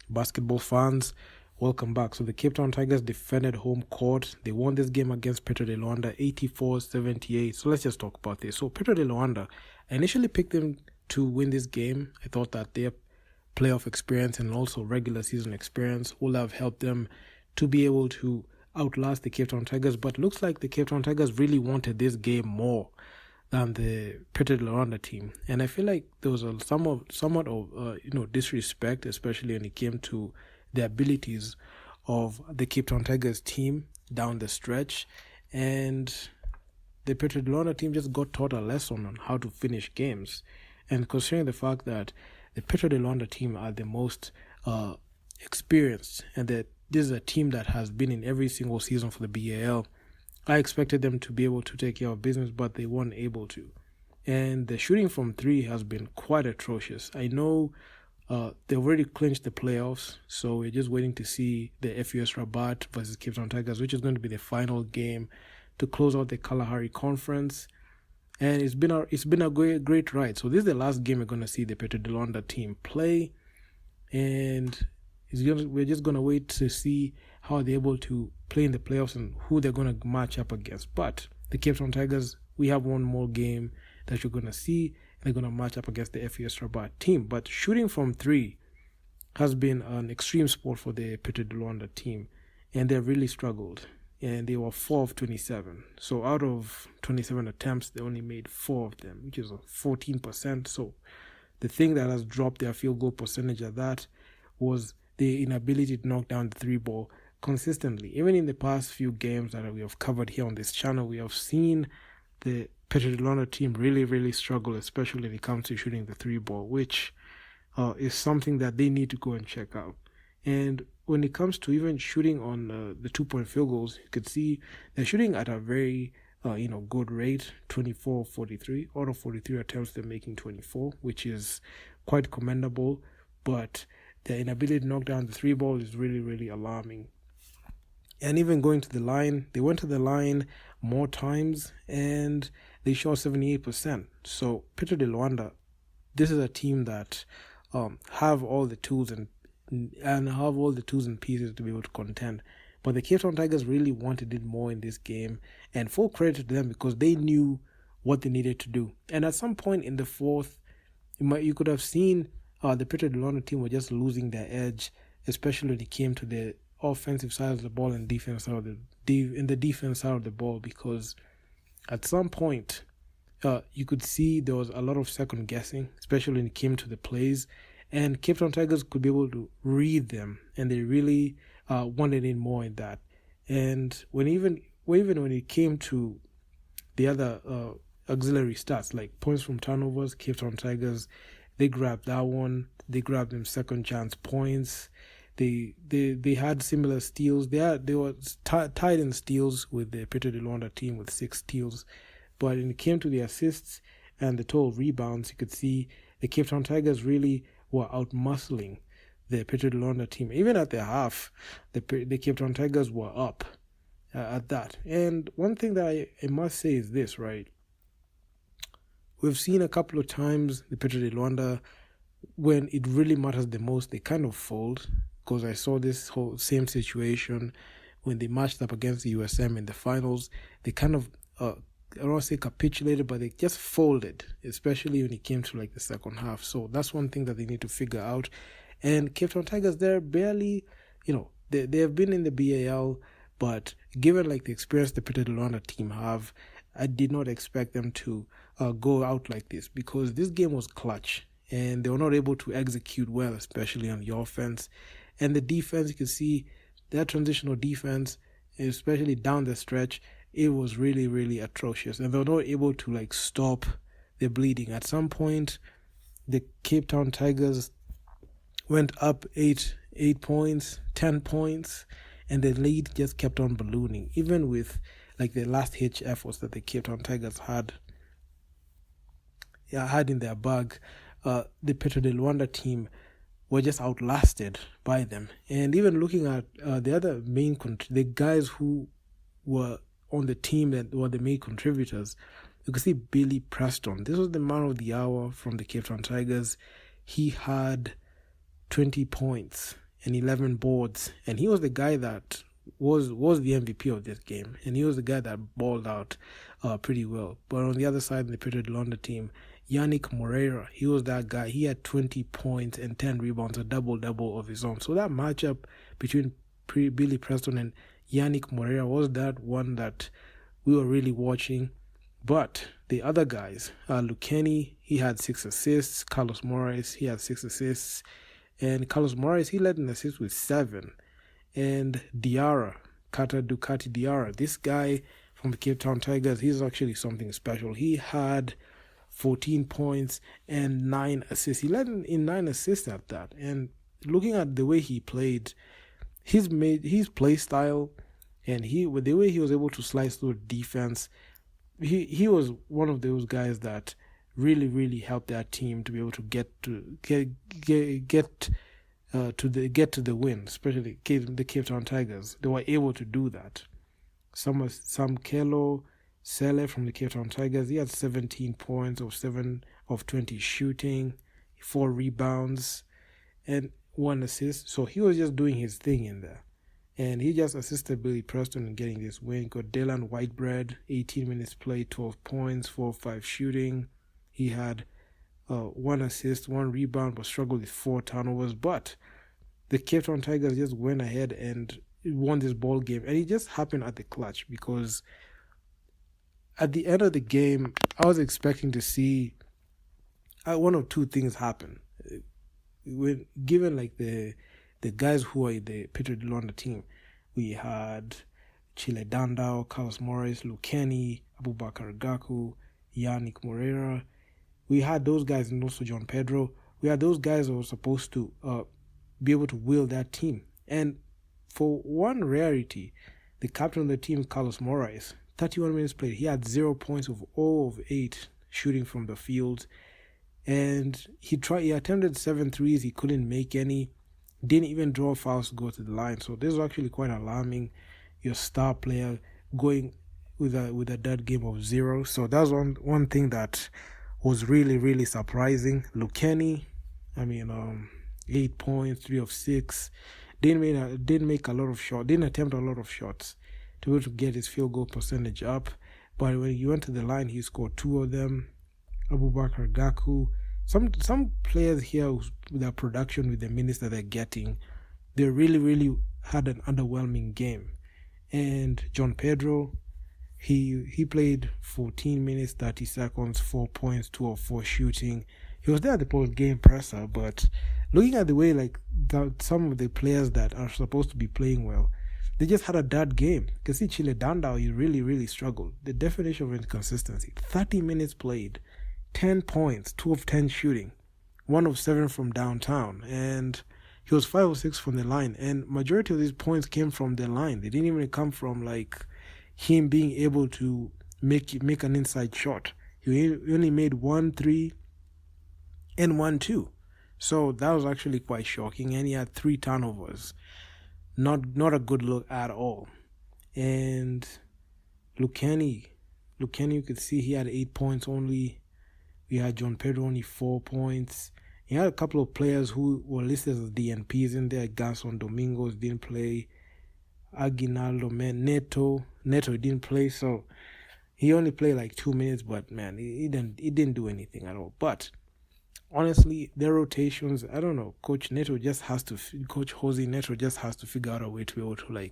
Basketball fans, welcome back. So the Cape Town Tigers defended home court. They won this game against Petro de Luanda 84-78. So let's just talk about this. So Petro de Luanda, I initially picked them to win this game. I thought that their playoff experience and also regular season experience will have helped them to be able to outlast the Cape Town Tigers. But looks like the Cape Town Tigers really wanted this game more than the Petro de Luanda team, and I feel like there was a somewhat of disrespect, especially when it came to the abilities of the Cape Town Tigers team down the stretch, and the Petro de Luanda team just got taught a lesson on how to finish games. And considering the fact that the Petro de Luanda team are the most experienced, and that this is a team that has been in every single season for the BAL, I expected them to be able to take care of business, but they weren't able to. And the shooting from three has been quite atrocious. I know they already clinched the playoffs, so we're just waiting to see the FUS Rabat versus Cape Town Tigers, which is going to be the final game to close out the Kalahari Conference. And it's been a great ride. So this is the last game we're going to see the Petro de Luanda team play, and we're just going to wait to see how they're able to play in the playoffs and who they're going to match up against. But the Cape Town Tigers, we have one more game that you're going to see. They're going to match up against the FUS Rabat team. But shooting from three has been an extreme sport for the Petro de Luanda team, and they've really struggled. And they were 4 of 27. So out of 27 attempts, they only made 4 of them, which is 14%. So the thing that has dropped their field goal percentage at that was the inability to knock down the three ball consistently. Even in the past few games that we have covered here on this channel, we have seen the Petro de Luanda team really struggle, especially when it comes to shooting the three ball, which is something that they need to go and check out. And when it comes to even shooting on the 2-point field goals, you could see they're shooting at a very good rate, 24-43. Out of 43 attempts, they're making 24, which is quite commendable. But their inability to knock down the three ball is really alarming. And even going to the line, they went to the line more times and they shot 78%. So Petro de Luanda, this is a team that have all the tools and have all the tools and pieces to be able to contend. But the Cape Town Tigers really wanted it more in this game, and full credit to them because they knew what they needed to do. And at some point in the fourth, you could have seen the Petro de Luanda team were just losing their edge, especially when it came to the offensive side of the ball and defense side of the defense side of the ball, because at some point you could see there was a lot of second guessing, especially when it came to the plays, and Cape Town Tigers could be able to read them, and they really wanted in more in that. And when it came to the other auxiliary stats like points from turnovers, Cape Town Tigers, they grabbed that one. They grabbed them second chance points. They had similar steals. They were tied in steals with the Petro de Luanda team with 6 steals. But when it came to the assists and the total rebounds, you could see the Cape Town Tigers really were out-muscling the Petro de Luanda team. Even at the half, the Cape Town Tigers were up at that. And one thing that I must say is this, right? We've seen a couple of times the Petro de Luanda, when it really matters the most, they kind of fold. Because I saw this whole same situation when they matched up against the USM in the finals. They kind of, I don't want to say capitulated, but they just folded, especially when it came to like the second half. So that's one thing that they need to figure out. And Cape Town Tigers, they're barely, they have been in the BAL, but given like the experience the Petro de Luanda team have, I did not expect them to go out like this, because this game was clutch and they were not able to execute well, especially on the offense. And the defense, you can see that transitional defense, especially down the stretch, it was really atrocious. And they were not able to like stop the bleeding. At some point, the Cape Town Tigers went up 8 points, 10 points, and the lead just kept on ballooning. Even with like the last hitch efforts that the Cape Town Tigers had in their bag, the Petro de Luanda team were just outlasted by them. And even looking at the other the guys who were on the team that were the main contributors, you can see Billy Preston. This was the man of the hour from the Cape Town Tigers. He had 20 points and 11 boards. And he was the guy that was the MVP of this game. And he was the guy that balled out pretty well. But on the other side, in the Petro de Luanda team, Yannick Moreira, he was that guy. He had 20 points and 10 rebounds, a double-double of his own. So that matchup between Billy Preston and Yannick Moreira was that one that we were really watching. But the other guys, Lucchini, he had 6 assists. Carlos Moraes, he had 6 assists. And Carlos Moraes, he led an assist with 7. And Diarra, Kata Ducati Diarra, this guy from the Cape Town Tigers, he's actually something special. He had 14 points and 9 assists. He led in 9 assists at that. And looking at the way he played, his play style and with the way he was able to slice through defense, he was one of those guys that really, really helped that team to be able to get to the win, especially the Cape Town Tigers. They were able to do that. Sam Kelo Sele from the Cape Town Tigers, he had 17 points of 7 of 20 shooting, 4 rebounds, and 1 assist. So he was just doing his thing in there. And he just assisted Billy Preston in getting this win. He got Dylan Whitebread, 18 minutes played, 12 points, 4 of 5 shooting. He had 1 assist, 1 rebound, but struggled with 4 turnovers. But the Cape Town Tigers just went ahead and won this ball game. And it just happened at the clutch, because at the end of the game, I was expecting to see one of two things happen. Given like the guys who are the Petro de Luanda team, we had Chile Dandao, Carlos Moraes, Lucchini, Abubakar Gaku, Yannick Moreira. We had those guys, and also John Pedro. We had those guys who were supposed to be able to will that team. And for one rarity, the captain of the team, Carlos Moraes, 31 minutes played, he had 0 points of 0 of 8 shooting from the field. And he attempted 7 threes, he couldn't make any. Didn't even draw fouls to go to the line. So this was actually quite alarming. Your star player going with a dead game of 0. So that was one thing that was really, really surprising. Lucchini, 8 points, 3 of 6. Didn't make a lot of shots. Didn't attempt a lot of shots to be able to get his field goal percentage up. But when he went to the line, he scored 2 of them. Abubakar Gaku. Some players here with their production, with the minutes that they're getting, they really, really had an underwhelming game. And John Pedro, he played 14 minutes, 30 seconds, 4 points, 2 of 4 shooting. He was there at the post-game presser, but looking at the way some of the players that are supposed to be playing well, they just had a bad game. You can see Chile Dandao, he really, really struggled. The definition of inconsistency, 30 minutes played, 10 points, 2 of 10 shooting, 1 of 7 from downtown, and he was 5 of 6 from the line. And majority of these points came from the line. They didn't even come from him being able to make an inside shot. He only made 1 3 and 1 2. So that was actually quite shocking. And he had 3 turnovers. Not a good look at all. And Lucchini, you could see he had 8 points only. We had John Pedro only 4 points. He had a couple of players who were listed as DNPs in there. Ganson Domingos didn't play. Aguinaldo, Neto didn't play. So he only played 2 minutes, but man, he didn't do anything at all. But honestly, their rotations, I don't know. Coach Jose Neto just has to figure out a way to be able to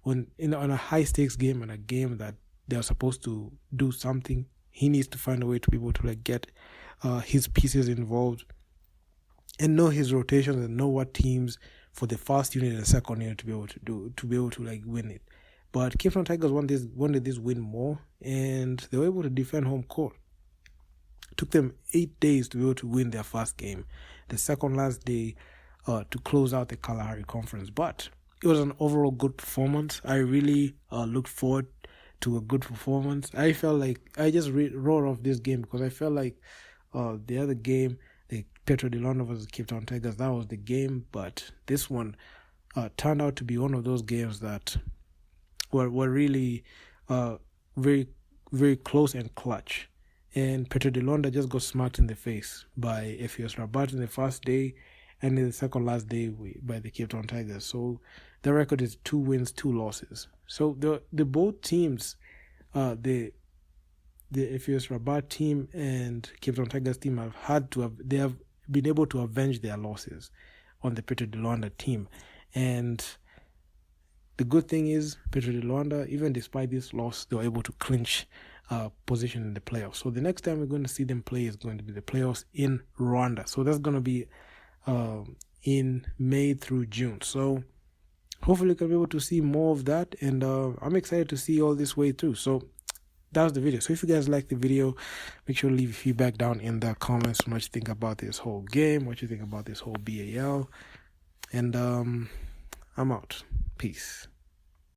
on a high stakes game and a game that they're supposed to do something. He needs to find a way to be able to get his pieces involved and know his rotations and know what teams for the first unit and the second unit to be able to win it. But Cape Town Tigers wanted this win more, and they were able to defend home court. It took them 8 days to be able to win their first game, the second last day to close out the Kalahari Conference. But it was an overall good performance. I really looked forward to a good performance. I felt like I just wrote off this game because I felt like the other game, the Petro de Luanda versus Cape Town Tigers, that was the game. But this one turned out to be one of those games that were really very, very close and clutch. And Petro de Luanda just got smacked in the face by FAS Rabat in the first day. and the second last day by the Cape Town Tigers. So the record is 2 wins, 2 losses. So the both teams, the FUS Rabat team and Cape Town Tigers team have been able to avenge their losses on the Petro de Luanda team. And the good thing is, Petro de Luanda, even despite this loss, they were able to clinch position in the playoffs. So the next time we're going to see them play is going to be the playoffs in Rwanda. So that's going to be in May through June. So hopefully we can be able to see more of that. And I'm excited to see all this way through. So that was the video. So if you guys like the video, make sure to leave feedback down in the comments on what you think about this whole game, what you think about this whole BAL. And I'm out. Peace.